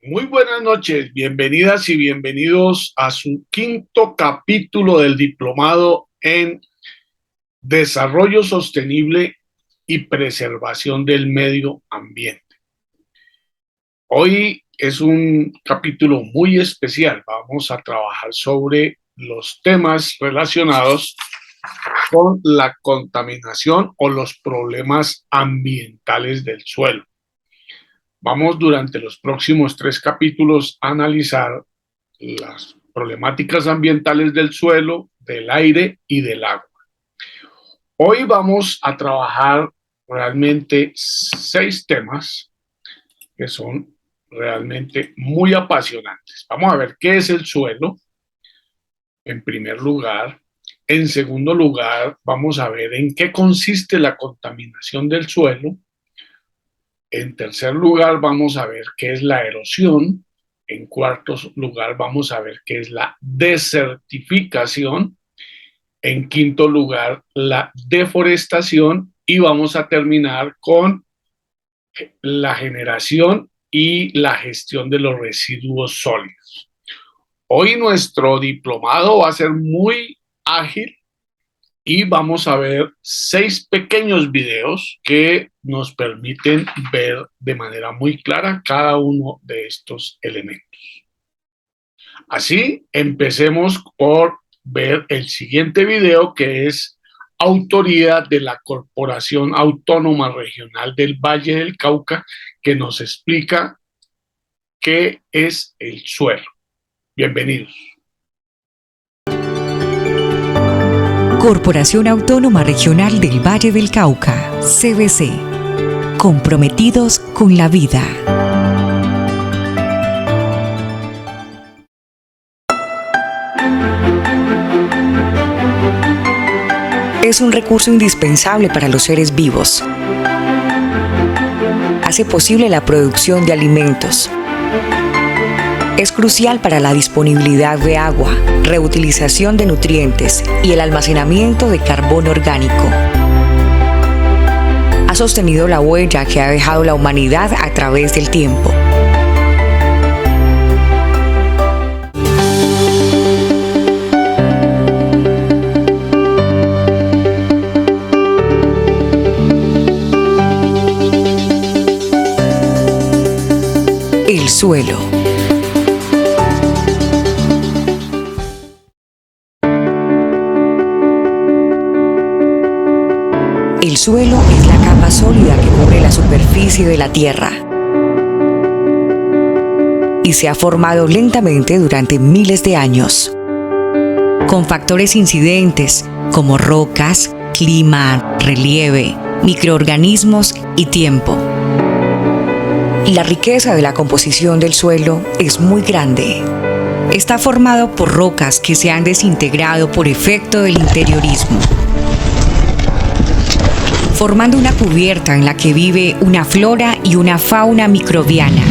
Muy buenas noches, bienvenidas y bienvenidos a su quinto capítulo del diplomado en Desarrollo Sostenible y Preservación del Medio Ambiente. Hoy es un capítulo muy especial. Vamos a trabajar sobre los temas relacionados con la contaminación o los problemas ambientales del suelo. Vamos durante los próximos 3 capítulos a analizar las problemáticas ambientales del suelo, del aire y del agua. Hoy vamos a trabajar realmente 6 temas que son realmente muy apasionantes. Vamos a ver qué es el suelo, en primer lugar. En segundo lugar, vamos a ver en qué consiste la contaminación del suelo. En tercer lugar, vamos a ver qué es la erosión. En cuarto lugar, vamos a ver qué es la desertificación. En quinto lugar, la deforestación. Y vamos a terminar con la generación y la gestión de los residuos sólidos. Hoy nuestro diplomado va a ser muy ágil y vamos a ver 6 pequeños videos que nos permiten ver de manera muy clara cada uno de estos elementos. Así, empecemos por ver el siguiente video, que es autoría de la Corporación Autónoma Regional del Valle del Cauca, que nos explica qué es el suelo. Bienvenidos. Corporación Autónoma Regional del Valle del Cauca, CVC. Comprometidos con la vida. Es un recurso indispensable para los seres vivos. Hace posible la producción de alimentos. Es crucial para la disponibilidad de agua, reutilización de nutrientes y el almacenamiento de carbono orgánico. Ha sostenido la huella que ha dejado la humanidad a través del tiempo. El suelo. El suelo es la capa sólida que cubre la superficie de la Tierra y se ha formado lentamente durante miles de años, con factores incidentes como rocas, clima, relieve, microorganismos y tiempo. La riqueza de la composición del suelo es muy grande. Está formado por rocas que se han desintegrado por efecto del interiorismo, formando una cubierta en la que vive una flora y una fauna microbiana,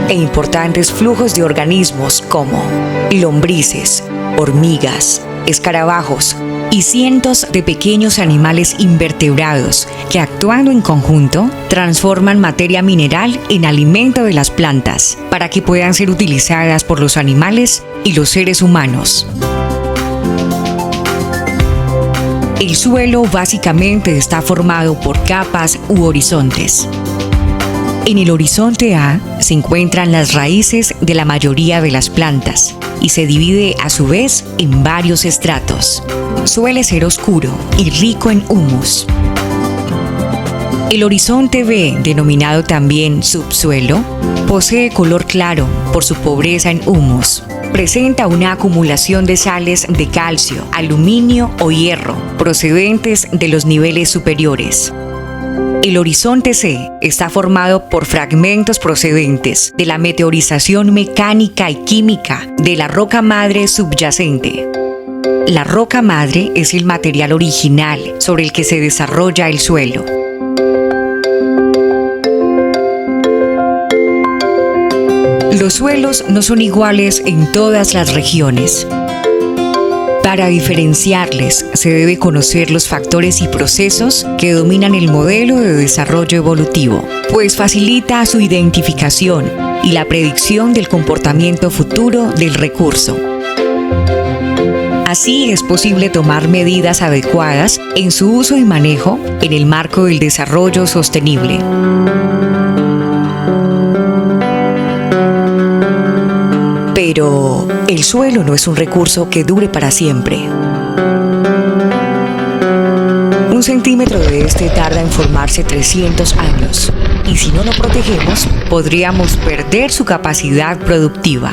e importantes flujos de organismos como lombrices, hormigas, escarabajos y cientos de pequeños animales invertebrados que, actuando en conjunto, transforman materia mineral en alimento de las plantas para que puedan ser utilizadas por los animales y los seres humanos. El suelo básicamente está formado por capas u horizontes. En el horizonte A se encuentran las raíces de la mayoría de las plantas y se divide a su vez en varios estratos. Suele ser oscuro y rico en humus. El horizonte B, denominado también subsuelo, posee color claro por su pobreza en humus. Presenta una acumulación de sales de calcio, aluminio o hierro, procedentes de los niveles superiores. El horizonte C está formado por fragmentos procedentes de la meteorización mecánica y química de la roca madre subyacente. La roca madre es el material original sobre el que se desarrolla el suelo. Los suelos no son iguales en todas las regiones. Para diferenciarles, se debe conocer los factores y procesos que dominan el modelo de desarrollo evolutivo, pues facilita su identificación y la predicción del comportamiento futuro del recurso. Así es posible tomar medidas adecuadas en su uso y manejo en el marco del desarrollo sostenible. Pero el suelo no es un recurso que dure para siempre. 1 centímetro de este tarda en formarse 300 años, y si no lo protegemos, podríamos perder su capacidad productiva.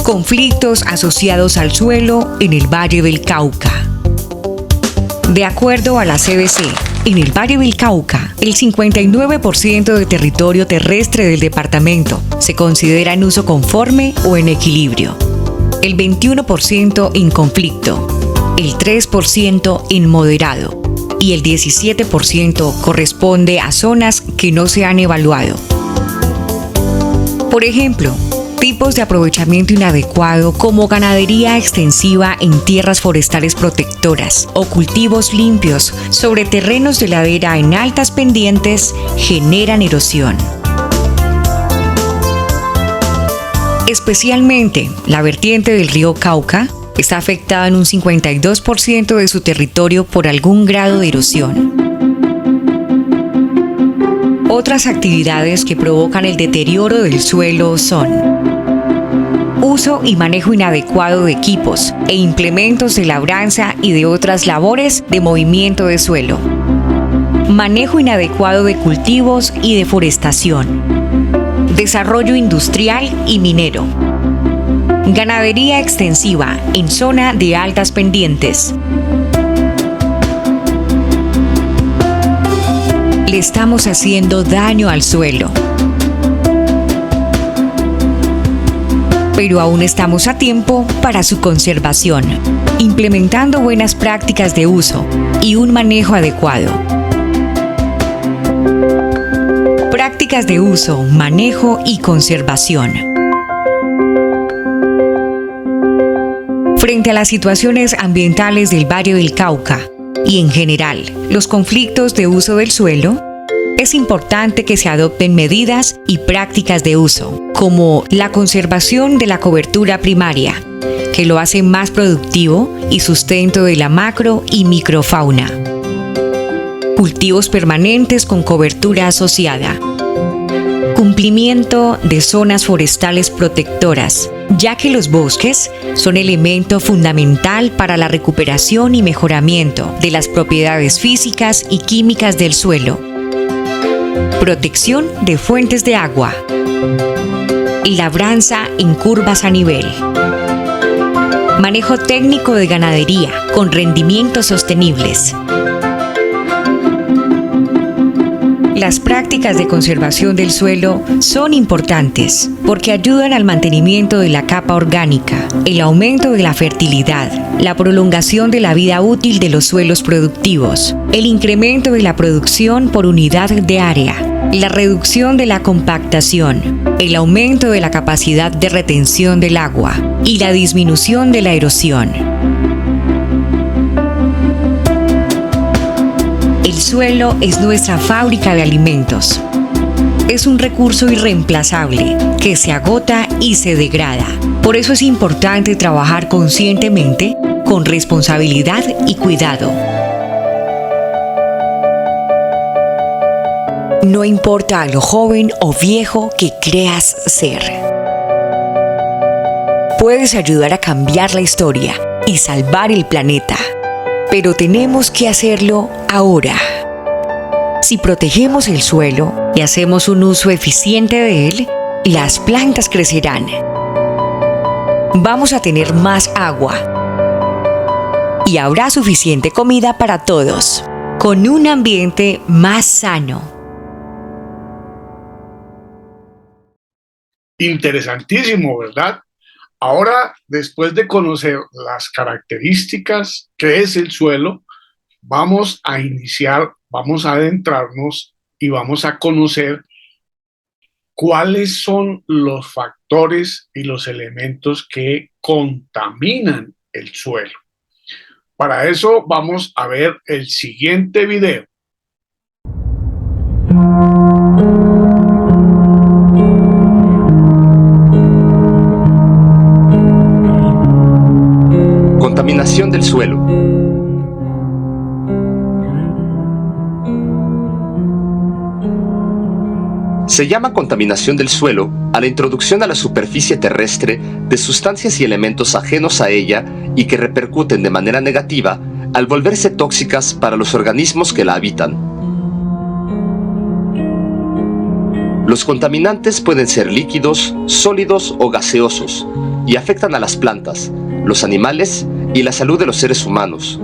Conflictos asociados al suelo en el Valle del Cauca. De acuerdo a la CBC, en el Valle del Cauca, el 59% de territorio terrestre del departamento se considera en uso conforme o en equilibrio, el 21% en conflicto, el 3% en moderado y el 17% corresponde a zonas que no se han evaluado. Por ejemplo, tipos de aprovechamiento inadecuado como ganadería extensiva en tierras forestales protectoras o cultivos limpios sobre terrenos de ladera en altas pendientes generan erosión. Especialmente la vertiente del río Cauca está afectada en un 52% de su territorio por algún grado de erosión. Otras actividades que provocan el deterioro del suelo son uso y manejo inadecuado de equipos e implementos de labranza y de otras labores de movimiento de suelo, manejo inadecuado de cultivos y deforestación, desarrollo industrial y minero, ganadería extensiva en zona de altas pendientes. Le estamos haciendo daño al suelo. Pero aún estamos a tiempo para su conservación, implementando buenas prácticas de uso y un manejo adecuado. Prácticas de uso, manejo y conservación. Frente a las situaciones ambientales del Valle del Cauca y en general los conflictos de uso del suelo, es importante que se adopten medidas y prácticas de uso, como la conservación de la cobertura primaria, que lo hace más productivo y sustento de la macro y microfauna. Cultivos permanentes con cobertura asociada. Cumplimiento de zonas forestales protectoras, ya que los bosques son elemento fundamental para la recuperación y mejoramiento de las propiedades físicas y químicas del suelo. Protección de fuentes de agua. Labranza en curvas a nivel. Manejo técnico de ganadería con rendimientos sostenibles. Las prácticas de conservación del suelo son importantes porque ayudan al mantenimiento de la capa orgánica, el aumento de la fertilidad, la prolongación de la vida útil de los suelos productivos, el incremento de la producción por unidad de área, la reducción de la compactación, el aumento de la capacidad de retención del agua y la disminución de la erosión. El suelo es nuestra fábrica de alimentos. Es un recurso irreemplazable que se agota y se degrada. Por eso es importante trabajar conscientemente, con responsabilidad y cuidado. No importa lo joven o viejo que creas ser. Puedes ayudar a cambiar la historia y salvar el planeta. Pero tenemos que hacerlo ahora. Si protegemos el suelo y hacemos un uso eficiente de él, las plantas crecerán. Vamos a tener más agua. Y habrá suficiente comida para todos, con un ambiente más sano. Interesantísimo, ¿verdad? Ahora, después de conocer las características que es el suelo, vamos a iniciar, vamos a adentrarnos y vamos a conocer cuáles son los factores y los elementos que contaminan el suelo. Para eso vamos a ver el siguiente video. Contaminación del suelo. Se llama contaminación del suelo a la introducción a la superficie terrestre de sustancias y elementos ajenos a ella y que repercuten de manera negativa al volverse tóxicas para los organismos que la habitan. Los contaminantes pueden ser líquidos, sólidos o gaseosos y afectan a las plantas, los animales y la salud de los seres humanos.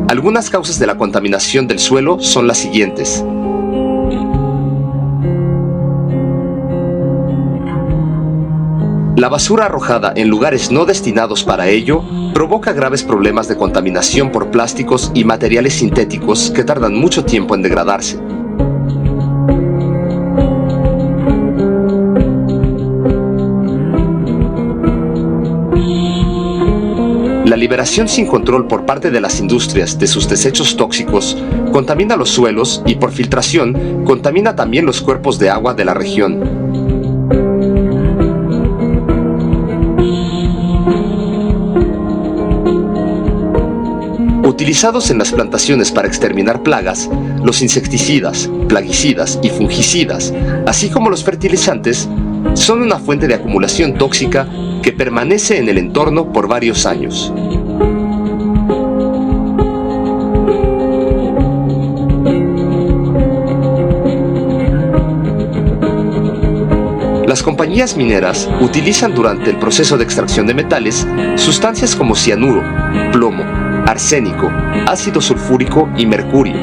Algunas causas de la contaminación del suelo son las siguientes. La basura arrojada en lugares no destinados para ello provoca graves problemas de contaminación por plásticos y materiales sintéticos que tardan mucho tiempo en degradarse. La liberación sin control por parte de las industrias de sus desechos tóxicos contamina los suelos y por filtración contamina también los cuerpos de agua de la región. Utilizados en las plantaciones para exterminar plagas, los insecticidas, plaguicidas y fungicidas, así como los fertilizantes, son una fuente de acumulación tóxica que permanece en el entorno por varios años. Las compañías mineras utilizan durante el proceso de extracción de metales sustancias como cianuro, plomo, arsénico, ácido sulfúrico y mercurio,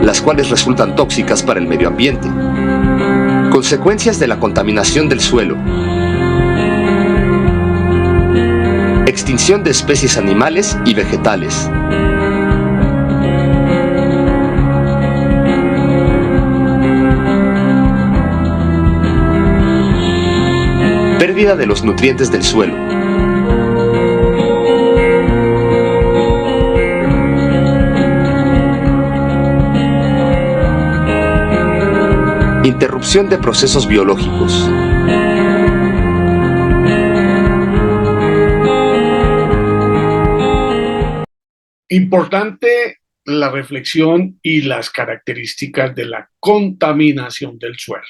las cuales resultan tóxicas para el medio ambiente. Consecuencias de la contaminación del suelo. Extinción de especies animales y vegetales. Pérdida de los nutrientes del suelo. Interrupción de procesos biológicos. Importante la reflexión y las características de la contaminación del suelo.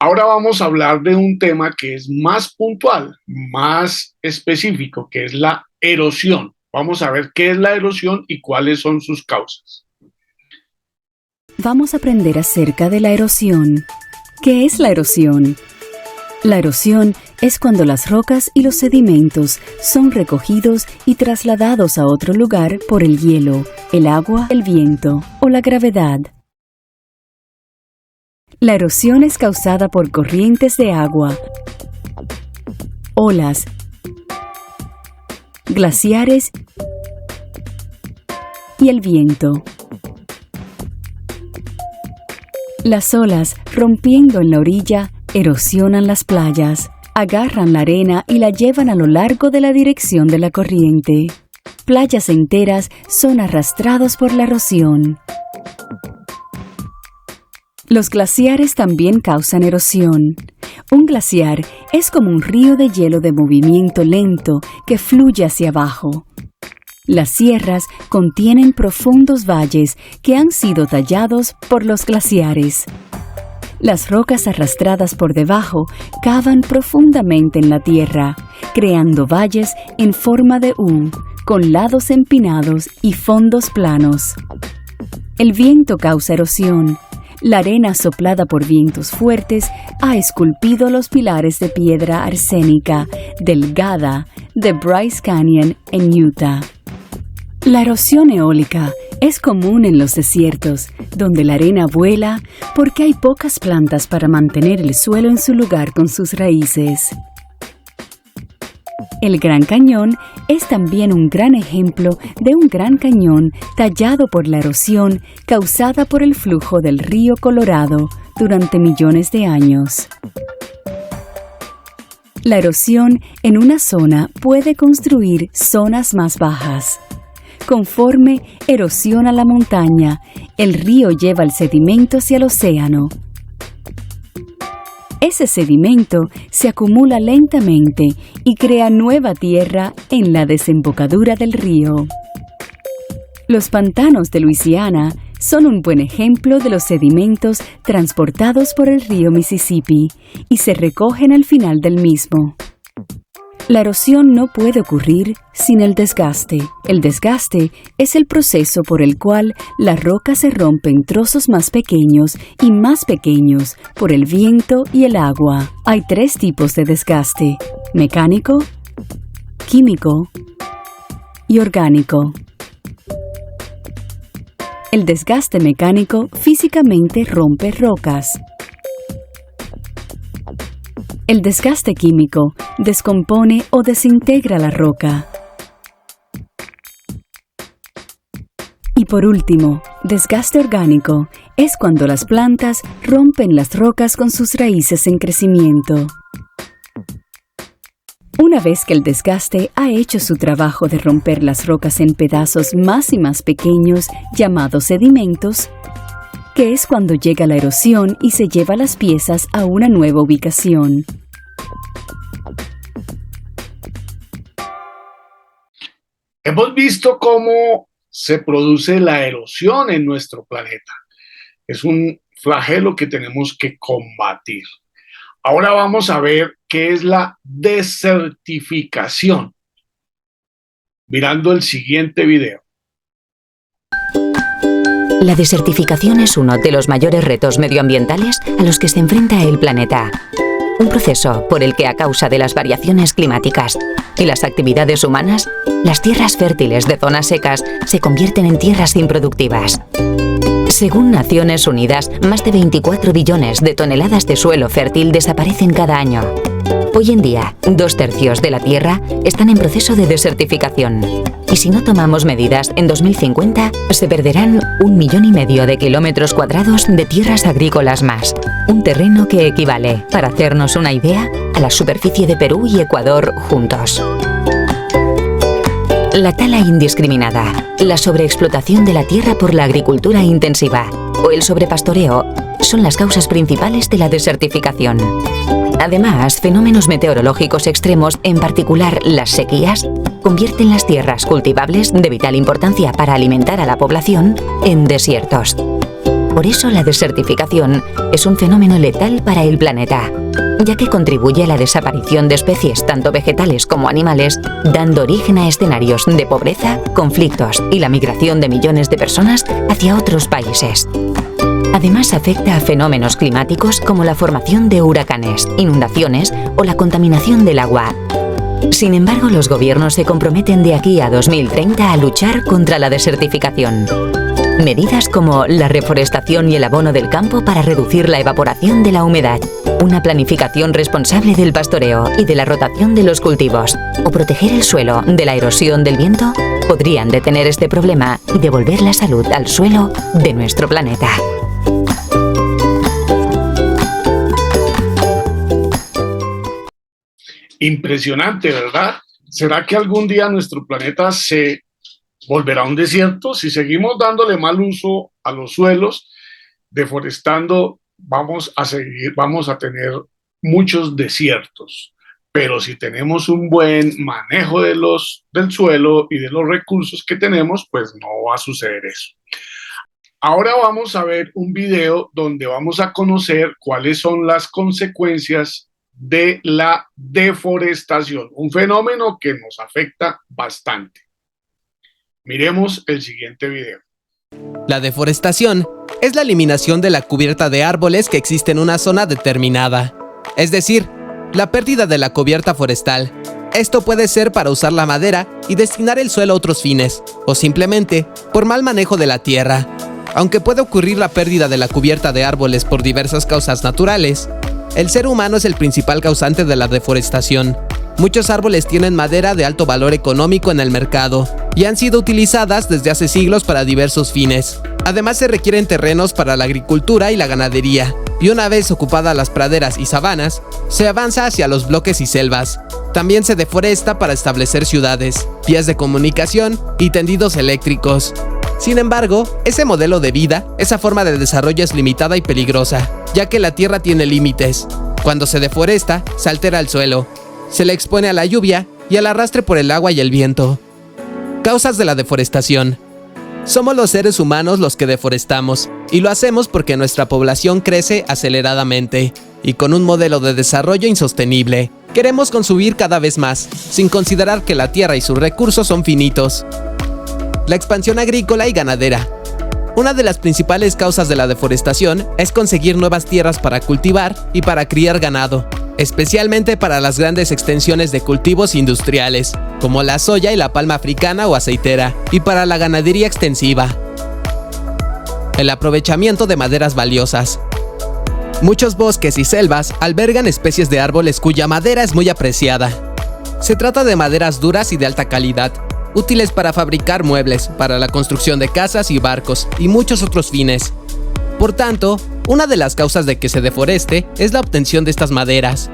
Ahora vamos a hablar de un tema que es más puntual, más específico, que es la erosión. Vamos a ver qué es la erosión y cuáles son sus causas. Vamos a aprender acerca de la erosión. ¿Qué es la erosión? La erosión es cuando las rocas y los sedimentos son recogidos y trasladados a otro lugar por el hielo, el agua, el viento o la gravedad. La erosión es causada por corrientes de agua, olas, glaciares y el viento. Las olas, rompiendo en la orilla, erosionan las playas, agarran la arena y la llevan a lo largo de la dirección de la corriente. Playas enteras son arrastrados por la erosión. Los glaciares también causan erosión. Un glaciar es como un río de hielo de movimiento lento que fluye hacia abajo. Las sierras contienen profundos valles que han sido tallados por los glaciares. Las rocas arrastradas por debajo cavan profundamente en la tierra, creando valles en forma de U, con lados empinados y fondos planos. El viento causa erosión. La arena soplada por vientos fuertes ha esculpido los pilares de piedra arsénica delgada de Bryce Canyon en Utah. La erosión eólica es común en los desiertos, donde la arena vuela porque hay pocas plantas para mantener el suelo en su lugar con sus raíces. El Gran Cañón es también un gran ejemplo de un gran cañón tallado por la erosión causada por el flujo del río Colorado durante millones de años. La erosión en una zona puede construir zonas más bajas. Conforme erosiona la montaña, el río lleva el sedimento hacia el océano. Ese sedimento se acumula lentamente y crea nueva tierra en la desembocadura del río. Los pantanos de Luisiana son un buen ejemplo de los sedimentos transportados por el río Mississippi y se recogen al final del mismo. La erosión no puede ocurrir sin el desgaste. El desgaste es el proceso por el cual la roca se rompe en trozos más pequeños y más pequeños por el viento y el agua. Hay 3 tipos de desgaste: mecánico, químico y orgánico. El desgaste mecánico físicamente rompe rocas. El desgaste químico descompone o desintegra la roca. Y por último, desgaste orgánico es cuando las plantas rompen las rocas con sus raíces en crecimiento. Una vez que el desgaste ha hecho su trabajo de romper las rocas en pedazos más y más pequeños, llamados sedimentos, que es cuando llega la erosión y se lleva las piezas a una nueva ubicación. Hemos visto cómo se produce la erosión en nuestro planeta. Es un flagelo que tenemos que combatir. Ahora vamos a ver qué es la desertificación, mirando el siguiente video. La desertificación es uno de los mayores retos medioambientales a los que se enfrenta el planeta. Un proceso por el que, a causa de las variaciones climáticas y las actividades humanas, las tierras fértiles de zonas secas se convierten en tierras improductivas. Según Naciones Unidas, más de 24 billones de toneladas de suelo fértil desaparecen cada año. Hoy en día, 2/3 de la Tierra están en proceso de desertificación. Y si no tomamos medidas, en 2050 se perderán 1,5 millones de kilómetros cuadrados de tierras agrícolas más. Un terreno que equivale, para hacernos una idea, a la superficie de Perú y Ecuador juntos. La tala indiscriminada, la sobreexplotación de la tierra por la agricultura intensiva o el sobrepastoreo son las causas principales de la desertificación. Además, fenómenos meteorológicos extremos, en particular las sequías, convierten las tierras cultivables de vital importancia para alimentar a la población en desiertos. Por eso la desertificación es un fenómeno letal para el planeta, ya que contribuye a la desaparición de especies tanto vegetales como animales, dando origen a escenarios de pobreza, conflictos y la migración de millones de personas hacia otros países. Además, afecta a fenómenos climáticos como la formación de huracanes, inundaciones o la contaminación del agua. Sin embargo, los gobiernos se comprometen de aquí a 2030 a luchar contra la desertificación. Medidas como la reforestación y el abono del campo para reducir la evaporación de la humedad, una planificación responsable del pastoreo y de la rotación de los cultivos, o proteger el suelo de la erosión del viento, podrían detener este problema y devolver la salud al suelo de nuestro planeta. Impresionante, ¿verdad? ¿Será que algún día nuestro planeta se volverá un desierto? Si seguimos dándole mal uso a los suelos, deforestando, vamos a tener muchos desiertos. Pero si tenemos un buen manejo del suelo y de los recursos que tenemos, pues no va a suceder eso. Ahora vamos a ver un video donde vamos a conocer cuáles son las consecuencias de la deforestación, un fenómeno que nos afecta bastante. Miremos el siguiente video. La deforestación es la eliminación de la cubierta de árboles que existe en una zona determinada, es decir, la pérdida de la cubierta forestal. Esto puede ser para usar la madera y destinar el suelo a otros fines, o simplemente por mal manejo de la tierra. Aunque puede ocurrir la pérdida de la cubierta de árboles por diversas causas naturales, el ser humano es el principal causante de la deforestación. Muchos árboles tienen madera de alto valor económico en el mercado y han sido utilizadas desde hace siglos para diversos fines. Además, se requieren terrenos para la agricultura y la ganadería, y una vez ocupadas las praderas y sabanas, se avanza hacia los bloques y selvas. También se deforesta para establecer ciudades, vías de comunicación y tendidos eléctricos. Sin embargo, ese modelo de vida, esa forma de desarrollo es limitada y peligrosa, ya que la tierra tiene límites. Cuando se deforesta, se altera el suelo, se le expone a la lluvia y al arrastre por el agua y el viento. Causas de la deforestación. Somos los seres humanos los que deforestamos, y lo hacemos porque nuestra población crece aceleradamente, y con un modelo de desarrollo insostenible. Queremos consumir cada vez más, sin considerar que la tierra y sus recursos son finitos. La expansión agrícola y ganadera. Una de las principales causas de la deforestación es conseguir nuevas tierras para cultivar y para criar ganado, especialmente para las grandes extensiones de cultivos industriales, como la soya y la palma africana o aceitera, y para la ganadería extensiva. El aprovechamiento de maderas valiosas. Muchos bosques y selvas albergan especies de árboles cuya madera es muy apreciada. Se trata de maderas duras y de alta calidad, útiles para fabricar muebles, para la construcción de casas y barcos, y muchos otros fines. Por tanto, una de las causas de que se deforeste es la obtención de estas maderas.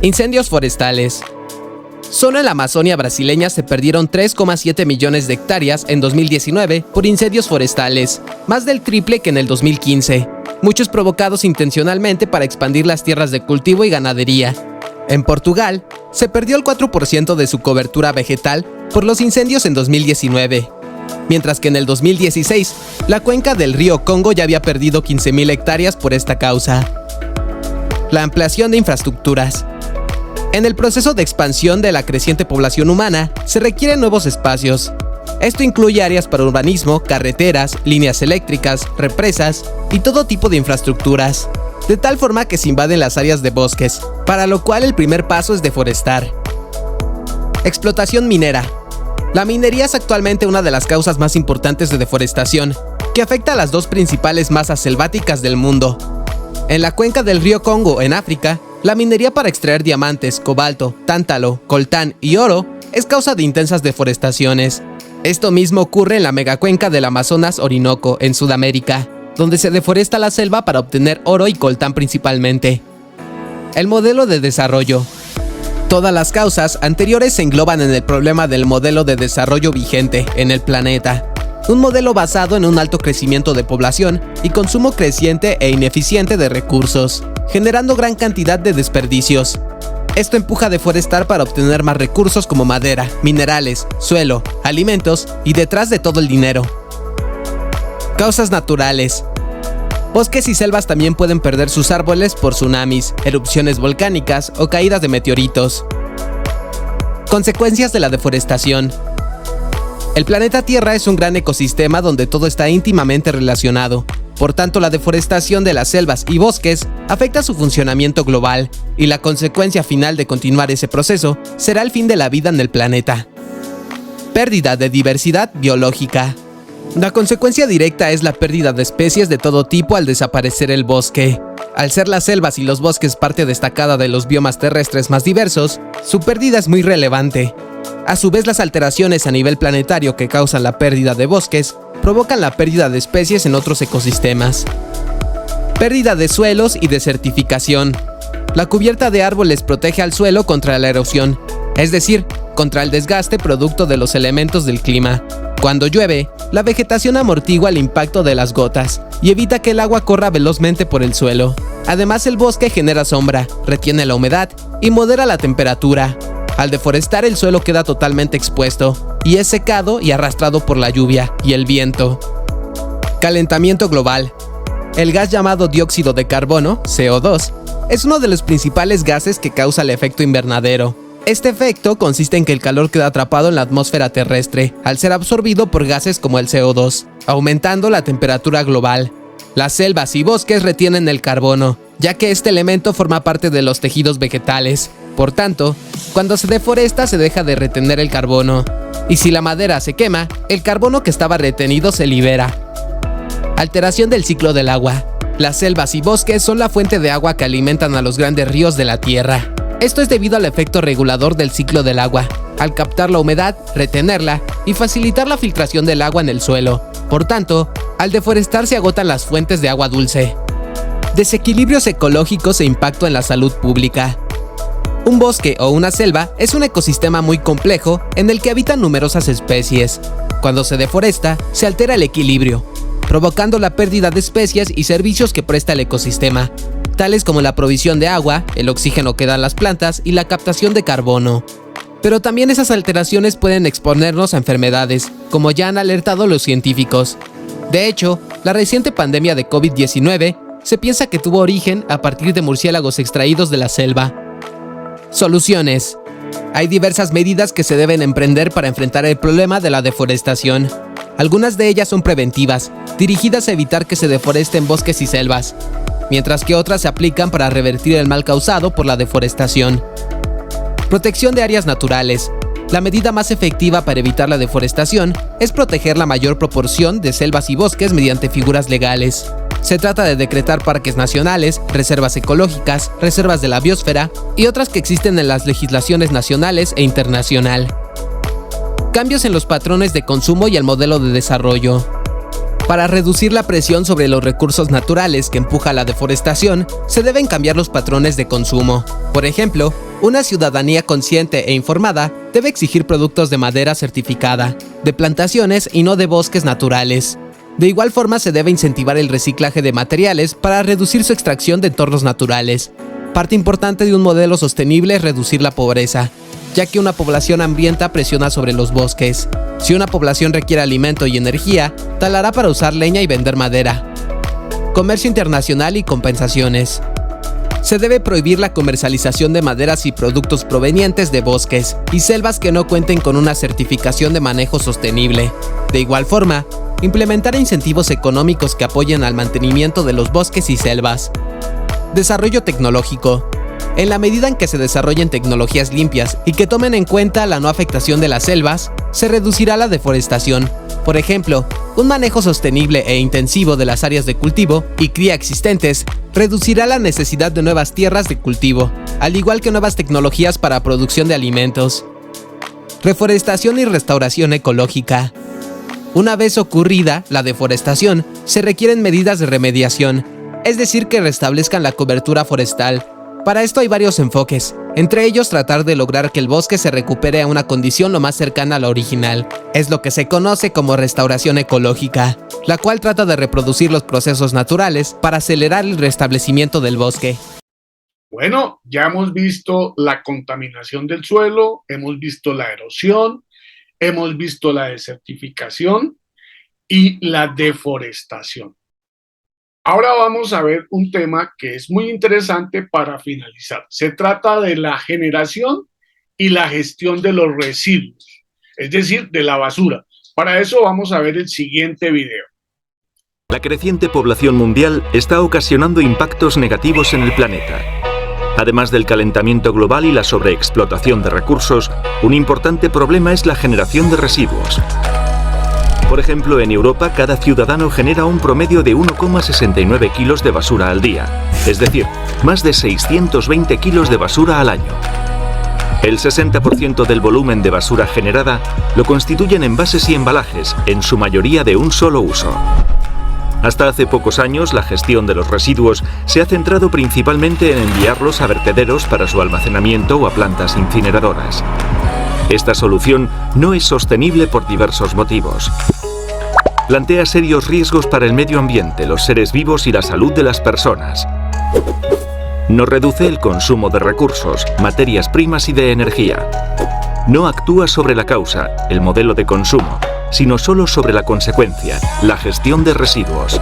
Incendios forestales. Solo en la Amazonia brasileña se perdieron 3,7 millones de hectáreas en 2019 por incendios forestales, más del triple que en el 2015, muchos provocados intencionalmente para expandir las tierras de cultivo y ganadería. En Portugal, se perdió el 4% de su cobertura vegetal por los incendios en 2019, mientras que en el 2016, la cuenca del río Congo ya había perdido 15.000 hectáreas por esta causa. La ampliación de infraestructuras. En el proceso de expansión de la creciente población humana, se requieren nuevos espacios. Esto incluye áreas para urbanismo, carreteras, líneas eléctricas, represas y todo tipo de infraestructuras, de tal forma que se invaden las áreas de bosques, para lo cual el primer paso es deforestar. Explotación minera. La minería es actualmente una de las causas más importantes de deforestación, que afecta a las dos principales masas selváticas del mundo. En la cuenca del río Congo, en África, la minería para extraer diamantes, cobalto, tántalo, coltán y oro es causa de intensas deforestaciones. Esto mismo ocurre en la megacuenca del Amazonas Orinoco, en Sudamérica, donde se deforesta la selva para obtener oro y coltán principalmente. El modelo de desarrollo. Todas las causas anteriores se engloban en el problema del modelo de desarrollo vigente en el planeta. Un modelo basado en un alto crecimiento de población y consumo creciente e ineficiente de recursos, generando gran cantidad de desperdicios. Esto empuja a deforestar para obtener más recursos como madera, minerales, suelo, alimentos y detrás de todo el dinero. Causas naturales. Bosques y selvas también pueden perder sus árboles por tsunamis, erupciones volcánicas o caídas de meteoritos. Consecuencias de la deforestación. El planeta Tierra es un gran ecosistema donde todo está íntimamente relacionado. Por tanto, la deforestación de las selvas y bosques afecta su funcionamiento global, y la consecuencia final de continuar ese proceso será el fin de la vida en el planeta. Pérdida de diversidad biológica. La consecuencia directa es la pérdida de especies de todo tipo al desaparecer el bosque. Al ser las selvas y los bosques parte destacada de los biomas terrestres más diversos, su pérdida es muy relevante. A su vez, las alteraciones a nivel planetario que causan la pérdida de bosques provocan la pérdida de especies en otros ecosistemas. Pérdida de suelos y desertificación. La cubierta de árboles protege al suelo contra la erosión, es decir, contra el desgaste producto de los elementos del clima. Cuando llueve, la vegetación amortigua el impacto de las gotas y evita que el agua corra velozmente por el suelo. Además, el bosque genera sombra, retiene la humedad y modera la temperatura. Al deforestar, el suelo queda totalmente expuesto y es secado y arrastrado por la lluvia y el viento. Calentamiento global. El gas llamado dióxido de carbono, CO2, es uno de los principales gases que causa el efecto invernadero. Este efecto consiste en que el calor queda atrapado en la atmósfera terrestre al ser absorbido por gases como el CO2, aumentando la temperatura global. Las selvas y bosques retienen el carbono, ya que este elemento forma parte de los tejidos vegetales. Por tanto, cuando se deforesta se deja de retener el carbono, y si la madera se quema, el carbono que estaba retenido se libera. Alteración del ciclo del agua. Las selvas y bosques son la fuente de agua que alimentan a los grandes ríos de la Tierra. Esto es debido al efecto regulador del ciclo del agua, al captar la humedad, retenerla y facilitar la filtración del agua en el suelo. Por tanto, al deforestar se agotan las fuentes de agua dulce. Desequilibrios ecológicos e impacto en la salud pública. Un bosque o una selva es un ecosistema muy complejo en el que habitan numerosas especies. Cuando se deforesta, se altera el equilibrio. provocando la pérdida de especies y servicios que presta el ecosistema, tales como la provisión de agua, el oxígeno que dan las plantas y la captación de carbono. Pero también esas alteraciones pueden exponernos a enfermedades, como ya han alertado los científicos. De hecho, la reciente pandemia de COVID-19 se piensa que tuvo origen a partir de murciélagos extraídos de la selva. Soluciones. Hay diversas medidas que se deben emprender para enfrentar el problema de la deforestación. Algunas de ellas son preventivas, dirigidas a evitar que se deforesten bosques y selvas, mientras que otras se aplican para revertir el mal causado por la deforestación. Protección de áreas naturales. La medida más efectiva para evitar la deforestación es proteger la mayor proporción de selvas y bosques mediante figuras legales. Se trata de decretar parques nacionales, reservas ecológicas, reservas de la biosfera y otras que existen en las legislaciones nacionales e internacional. Cambios en los patrones de consumo y el modelo de desarrollo. Para reducir la presión sobre los recursos naturales que empuja la deforestación, se deben cambiar los patrones de consumo. Por ejemplo, una ciudadanía consciente e informada debe exigir productos de madera certificada, de plantaciones y no de bosques naturales. De igual forma, se debe incentivar el reciclaje de materiales para reducir su extracción de entornos naturales. Parte importante de un modelo sostenible es reducir la pobreza, ya que una población hambrienta presiona sobre los bosques. Si una población requiere alimento y energía, talará para usar leña y vender madera. Comercio internacional y compensaciones. Se debe prohibir la comercialización de maderas y productos provenientes de bosques y selvas que no cuenten con una certificación de manejo sostenible. De igual forma, implementar incentivos económicos que apoyen al mantenimiento de los bosques y selvas. Desarrollo tecnológico. En la medida en que se desarrollen tecnologías limpias y que tomen en cuenta la no afectación de las selvas, se reducirá la deforestación. Por ejemplo, un manejo sostenible e intensivo de las áreas de cultivo y cría existentes reducirá la necesidad de nuevas tierras de cultivo, al igual que nuevas tecnologías para producción de alimentos. Reforestación y restauración ecológica. Una vez ocurrida la deforestación, se requieren medidas de remediación, es decir, que restablezcan la cobertura forestal. Para esto hay varios enfoques, entre ellos tratar de lograr que el bosque se recupere a una condición lo más cercana a la original. Es lo que se conoce como restauración ecológica, la cual trata de reproducir los procesos naturales para acelerar el restablecimiento del bosque. Bueno, ya hemos visto la contaminación del suelo, hemos visto la erosión, hemos visto la desertificación y la deforestación. Ahora vamos a ver un tema que es muy interesante para finalizar. Se trata de la generación y la gestión de los residuos, es decir, de la basura. Para eso vamos a ver el siguiente video. La creciente población mundial está ocasionando impactos negativos en el planeta. Además del calentamiento global y la sobreexplotación de recursos, un importante problema es la generación de residuos. Por ejemplo, en Europa, cada ciudadano genera un promedio de 1,69 kilos de basura al día, es decir, más de 620 kilos de basura al año. El 60% del volumen de basura generada lo constituyen envases y embalajes, en su mayoría de un solo uso. Hasta hace pocos años, la gestión de los residuos se ha centrado principalmente en enviarlos a vertederos para su almacenamiento o a plantas incineradoras. Esta solución no es sostenible por diversos motivos. Plantea serios riesgos para el medio ambiente, los seres vivos y la salud de las personas. No reduce el consumo de recursos, materias primas y de energía. No actúa sobre la causa, el modelo de consumo, sino solo sobre la consecuencia, la gestión de residuos.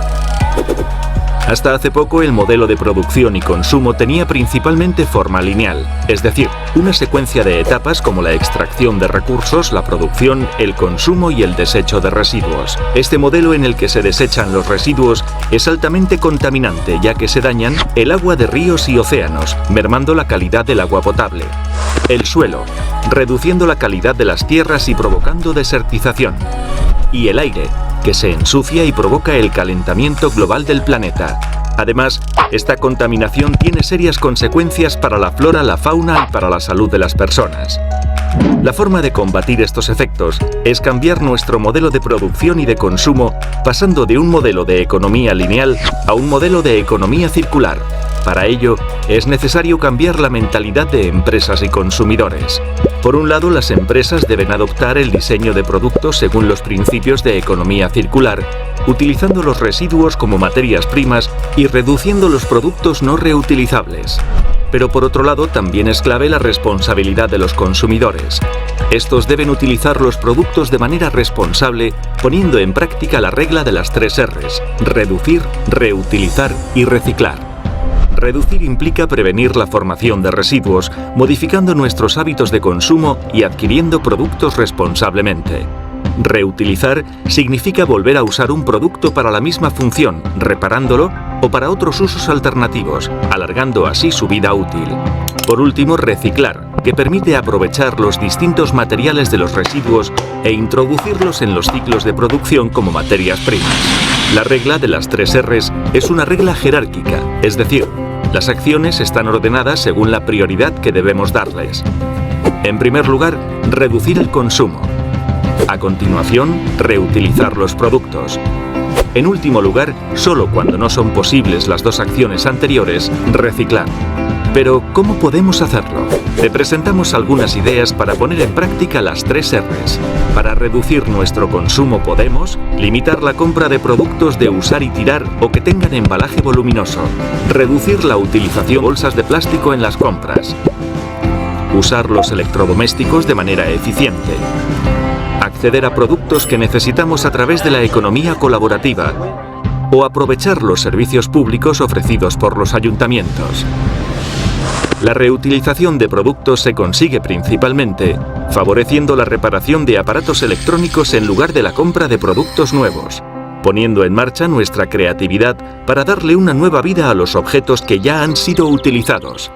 Hasta hace poco el modelo de producción y consumo tenía principalmente forma lineal, es decir, una secuencia de etapas como la extracción de recursos, la producción, el consumo y el desecho de residuos. Este modelo en el que se desechan los residuos es altamente contaminante ya que se dañan el agua de ríos y océanos, mermando la calidad del agua potable. El suelo, reduciendo la calidad de las tierras y provocando desertización. Y el aire, que se ensucia y provoca el calentamiento global del planeta. Además, esta contaminación tiene serias consecuencias para la flora, la fauna y para la salud de las personas. La forma de combatir estos efectos es cambiar nuestro modelo de producción y de consumo, pasando de un modelo de economía lineal a un modelo de economía circular. Para ello, es necesario cambiar la mentalidad de empresas y consumidores. Por un lado, las empresas deben adoptar el diseño de productos según los principios de economía circular, utilizando los residuos como materias primas y reduciendo los productos no reutilizables. Pero por otro lado, también es clave la responsabilidad de los consumidores. Estos deben utilizar los productos de manera responsable, poniendo en práctica la regla de las 3 Rs: reducir, reutilizar y reciclar. Reducir implica prevenir la formación de residuos, modificando nuestros hábitos de consumo y adquiriendo productos responsablemente. Reutilizar significa volver a usar un producto para la misma función, reparándolo o para otros usos alternativos, alargando así su vida útil. Por último, reciclar, que permite aprovechar los distintos materiales de los residuos e introducirlos en los ciclos de producción como materias primas. La regla de las 3 Rs es una regla jerárquica, es decir, las acciones están ordenadas según la prioridad que debemos darles. En primer lugar, reducir el consumo. A continuación, reutilizar los productos. En último lugar, solo cuando no son posibles las 2 acciones anteriores, reciclar. Pero, ¿cómo podemos hacerlo? Te presentamos algunas ideas para poner en práctica las 3 Rs. Para reducir nuestro consumo podemos limitar la compra de productos de usar y tirar o que tengan embalaje voluminoso. Reducir la utilización de bolsas de plástico en las compras. Usar los electrodomésticos de manera eficiente. Acceder a productos que necesitamos a través de la economía colaborativa o aprovechar los servicios públicos ofrecidos por los ayuntamientos. La reutilización de productos se consigue principalmente favoreciendo la reparación de aparatos electrónicos en lugar de la compra de productos nuevos, poniendo en marcha nuestra creatividad para darle una nueva vida a los objetos que ya han sido utilizados.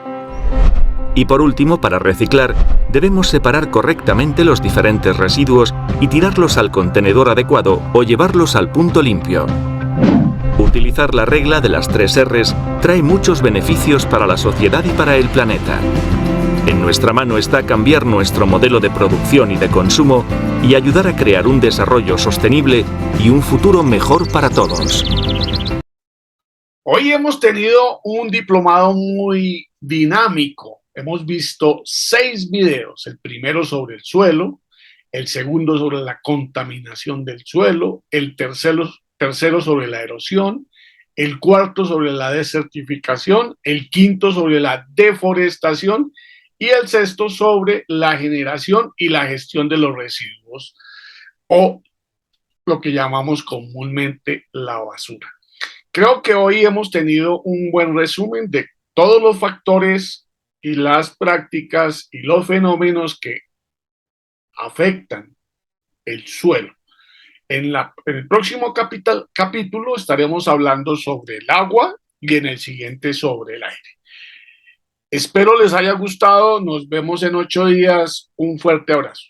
Y por último, para reciclar, debemos separar correctamente los diferentes residuos y tirarlos al contenedor adecuado o llevarlos al punto limpio. Utilizar la regla de las 3 Rs trae muchos beneficios para la sociedad y para el planeta. En nuestra mano está cambiar nuestro modelo de producción y de consumo y ayudar a crear un desarrollo sostenible y un futuro mejor para todos. Hoy hemos tenido un diplomado muy dinámico. Hemos visto 6 videos, el primero sobre el suelo, el segundo sobre la contaminación del suelo, el tercero sobre la erosión, el cuarto sobre la desertificación, el quinto sobre la deforestación y el sexto sobre la generación y la gestión de los residuos o lo que llamamos comúnmente la basura. Creo que hoy hemos tenido un buen resumen de todos los factores y las prácticas y los fenómenos que afectan el suelo. En el próximo capítulo estaremos hablando sobre el agua y en el siguiente sobre el aire. Espero les haya gustado. Nos vemos en 8 días. Un fuerte abrazo.